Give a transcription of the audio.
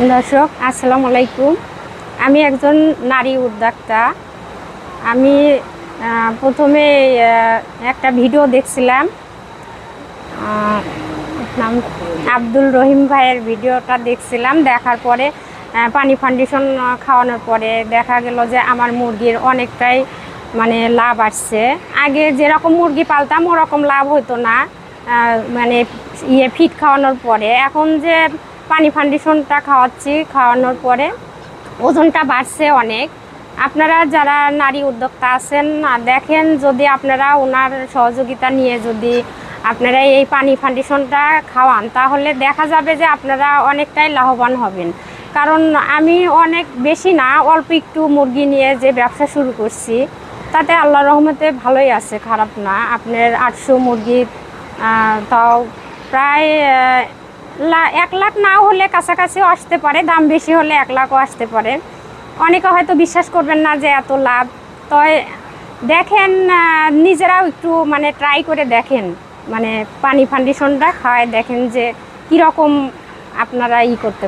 দর্শক আসসালামু আলাইকুম। আমি একজন নারী উদ্যোক্তা। আমি প্রথমে একটা ভিডিও দেখছিলাম, নাম আব্দুল রহিম ভাইয়ের ভিডিওটা দেখছিলাম। দেখার পরে পানি ফাউন্ডেশন খাওয়ানোর পরে দেখা গেল যে আমার মুরগির অনেকটাই লাভ আসছে। আগে যেরকম মুরগি পালতাম ওরকম লাভ হতো না, ফিড খাওয়ানোর পরে। এখন যে পানি ফাউন্ডেশনটা খাওয়ানোর পরে ওজনটা বাড়ছে অনেক। আপনারা যারা নারী উদ্যোক্তা আছেন দেখেন, যদি আপনারা ওনার সহযোগিতা নিয়ে যদি আপনারা এই পানি ফাউন্ডেশনটা খাওয়ান তাহলে দেখা যাবে যে আপনারা অনেকটাই লাভবান হবেন। কারণ আমি অনেক বেশি না, অল্প একটু মুরগি নিয়ে যে ব্যবসা শুরু করছি তাতে আল্লাহর রহমতে ভালোই আছে, খারাপ না। আপনার 800 মুরগি, তাও প্রায় 1 লাখ নাও হলে কাছাকাছিও আসতে পারে, দাম বেশি হলে 1 লাখও আসতে পারে। অনেকে হয়তো বিশ্বাস করবেন না যে এত লাভ। তো দেখেন, নিজেরাও একটু ট্রাই করে দেখেন, পানি ফাউন্ডেশনটা খাওয়ায় দেখেন যে কীরকম আপনারা করতে